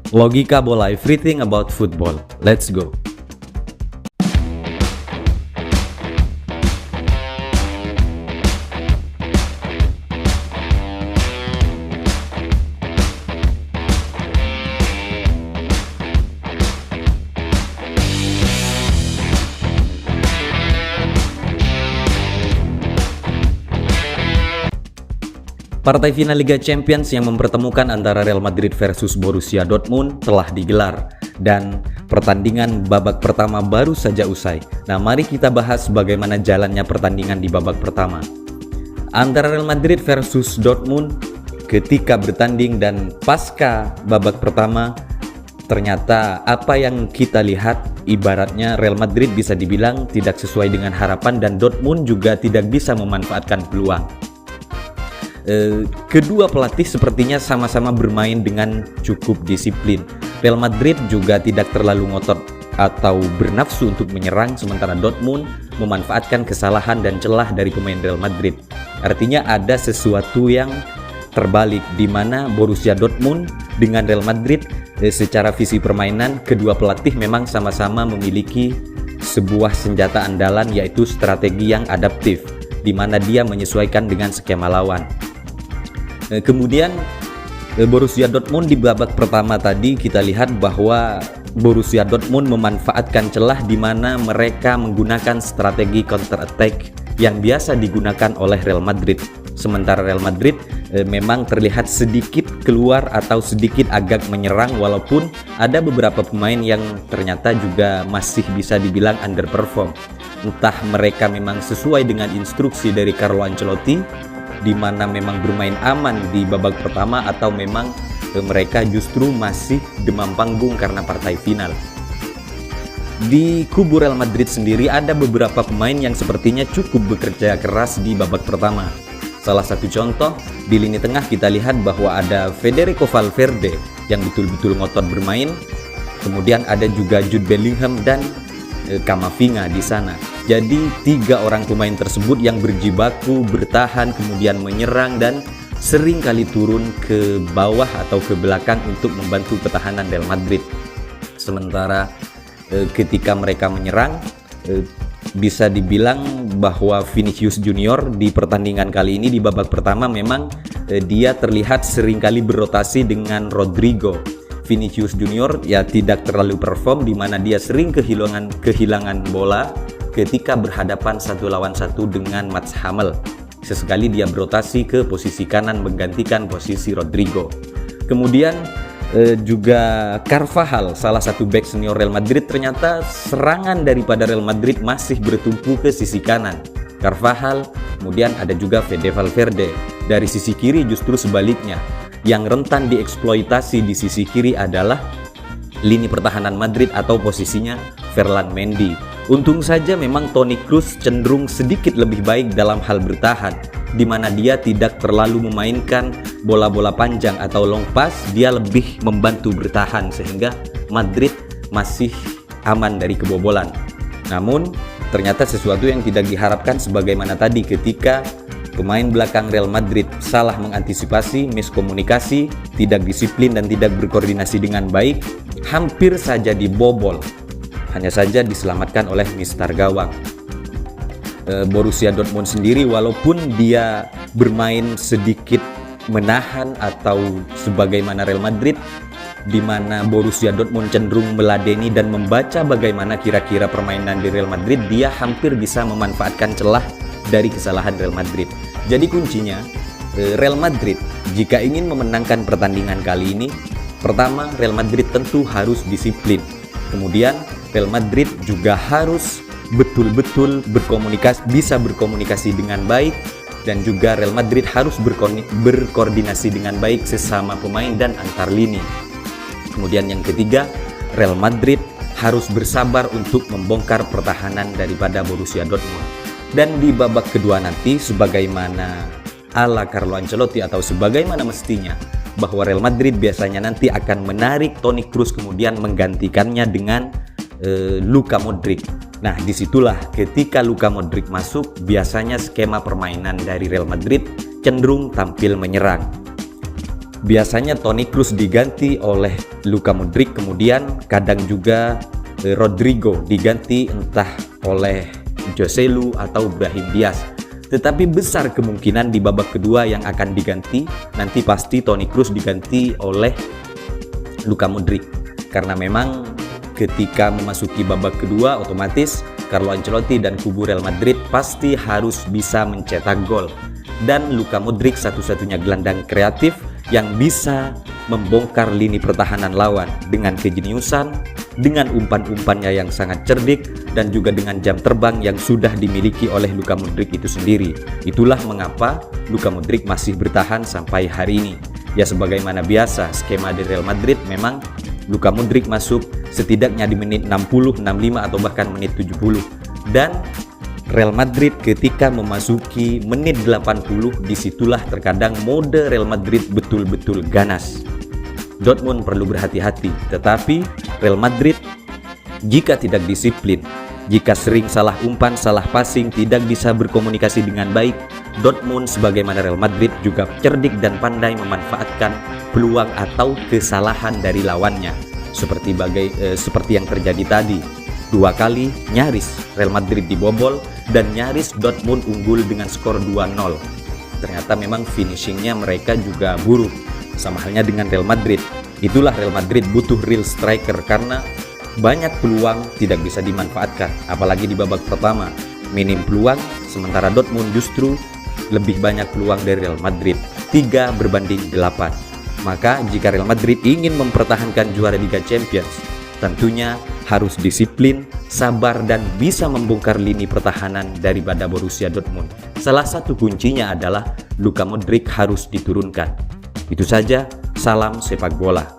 Logika bola, everything about football. Let's go. Partai final Liga Champions yang mempertemukan antara Real Madrid versus Borussia Dortmund telah digelar dan pertandingan babak pertama baru saja usai. Nah, mari kita bahas bagaimana jalannya pertandingan di babak pertama. Antara Real Madrid versus Dortmund ketika bertanding dan pasca babak pertama, ternyata apa yang kita lihat ibaratnya Real Madrid bisa dibilang tidak sesuai dengan harapan dan Dortmund juga tidak bisa memanfaatkan peluang. Kedua pelatih sepertinya sama-sama bermain dengan cukup disiplin. Real Madrid juga tidak terlalu ngotot atau bernafsu untuk menyerang, sementara Dortmund memanfaatkan kesalahan dan celah dari pemain Real Madrid. Artinya ada sesuatu yang terbalik di mana Borussia Dortmund dengan Real Madrid secara visi permainan kedua pelatih memang sama-sama memiliki sebuah senjata andalan, yaitu strategi yang adaptif di mana dia menyesuaikan dengan skema lawan. Kemudian Borussia Dortmund di babak pertama tadi kita lihat bahwa Borussia Dortmund memanfaatkan celah di mana mereka menggunakan strategi counter attack yang biasa digunakan oleh Real Madrid. Sementara Real Madrid memang terlihat sedikit keluar atau sedikit agak menyerang, walaupun ada beberapa pemain yang ternyata juga masih bisa dibilang underperform. Entah mereka memang sesuai dengan instruksi dari Carlo Ancelotti di mana memang bermain aman di babak pertama, atau memang mereka justru masih demam panggung karena partai final. Di kubu Real Madrid sendiri ada beberapa pemain yang sepertinya cukup bekerja keras di babak pertama. Salah satu contoh di lini tengah kita lihat bahwa ada Federico Valverde yang betul-betul ngotot bermain. Kemudian ada juga Jude Bellingham dan Camavinga di sana. Jadi 3 orang pemain tersebut yang berjibaku, bertahan, kemudian menyerang dan sering kali turun ke bawah atau ke belakang untuk membantu pertahanan Real Madrid. Sementara ketika mereka menyerang, bisa dibilang bahwa Vinicius Junior di pertandingan kali ini di babak pertama memang dia terlihat sering kali berrotasi dengan Rodrigo. Vinicius Junior ya tidak terlalu perform di mana dia sering kehilangan bola ketika berhadapan 1 lawan 1 dengan Mats Hummels. Sesekali dia berotasi ke posisi kanan menggantikan posisi Rodrigo. Kemudian juga Carvajal, salah satu bek senior Real Madrid, ternyata serangan daripada Real Madrid masih bertumpu ke sisi kanan. Carvajal, kemudian ada juga Fede Valverde. Dari sisi kiri justru sebaliknya. Yang rentan dieksploitasi di sisi kiri adalah lini pertahanan Madrid atau posisinya Ferland Mendy. Untung saja memang Toni Kroos cenderung sedikit lebih baik dalam hal bertahan, di mana dia tidak terlalu memainkan bola-bola panjang atau long pass, dia lebih membantu bertahan sehingga Madrid masih aman dari kebobolan. Namun ternyata sesuatu yang tidak diharapkan sebagaimana tadi ketika pemain belakang Real Madrid salah mengantisipasi, miskomunikasi, tidak disiplin dan tidak berkoordinasi dengan baik, hampir saja dibobol. Hanya saja diselamatkan oleh mistar gawang. Borussia Dortmund sendiri walaupun dia bermain sedikit menahan atau sebagaimana Real Madrid, di mana Borussia Dortmund cenderung meladeni dan membaca bagaimana kira-kira permainan di Real Madrid, dia hampir bisa memanfaatkan celah dari kesalahan Real Madrid. Jadi kuncinya Real Madrid jika ingin memenangkan pertandingan kali ini, pertama Real Madrid tentu harus disiplin. Kemudian Real Madrid juga harus betul-betul bisa berkomunikasi dengan baik, dan juga Real Madrid harus berkoordinasi dengan baik sesama pemain dan antar lini. Kemudian yang ketiga, Real Madrid harus bersabar untuk membongkar pertahanan daripada Borussia Dortmund. Dan di babak kedua nanti sebagaimana ala Carlo Ancelotti atau sebagaimana mestinya, bahwa Real Madrid biasanya nanti akan menarik Toni Kroos kemudian menggantikannya dengan Luka Modric. Nah, disitulah ketika Luka Modric masuk, biasanya skema permainan dari Real Madrid cenderung tampil menyerang. Biasanya Toni Kroos diganti oleh Luka Modric, kemudian kadang juga Rodrigo diganti entah oleh Joselu atau Brahim Diaz. Tetapi besar kemungkinan di babak kedua yang akan diganti nanti pasti Toni Kroos diganti oleh Luka Modric. Karena memang ketika memasuki babak kedua otomatis Carlo Ancelotti dan kubu Real Madrid pasti harus bisa mencetak gol. Dan Luka Modric satu-satunya gelandang kreatif yang bisa membongkar lini pertahanan lawan dengan kejeniusan, dengan umpan-umpannya yang sangat cerdik, dan juga dengan jam terbang yang sudah dimiliki oleh Luka Modric itu sendiri. Itulah mengapa Luka Modric masih bertahan sampai hari ini. Ya, sebagaimana biasa skema di Real Madrid, memang Luka Modric masuk setidaknya di menit 60, 65 atau bahkan menit 70. Dan Real Madrid ketika memasuki menit 80, disitulah terkadang mode Real Madrid betul-betul ganas. Dortmund perlu berhati-hati, tetapi Real Madrid jika tidak disiplin, jika sering salah umpan, salah passing, tidak bisa berkomunikasi dengan baik, Dortmund sebagaimana Real Madrid juga cerdik dan pandai memanfaatkan peluang atau kesalahan dari lawannya. Seperti yang terjadi tadi. 2 kali nyaris Real Madrid dibobol dan nyaris Dortmund unggul dengan skor 2-0. Ternyata memang finishingnya mereka juga buruk, sama halnya dengan Real Madrid. Itulah Real Madrid butuh real striker karena banyak peluang tidak bisa dimanfaatkan, apalagi di babak pertama minim peluang, sementara Dortmund justru lebih banyak peluang dari Real Madrid, 3 berbanding 8. Maka jika Real Madrid ingin mempertahankan juara Liga Champions, tentunya harus disiplin, sabar, dan bisa membongkar lini pertahanan daripada Borussia Dortmund. Salah satu kuncinya adalah Luka Modric harus diturunkan. Itu saja, salam sepak bola.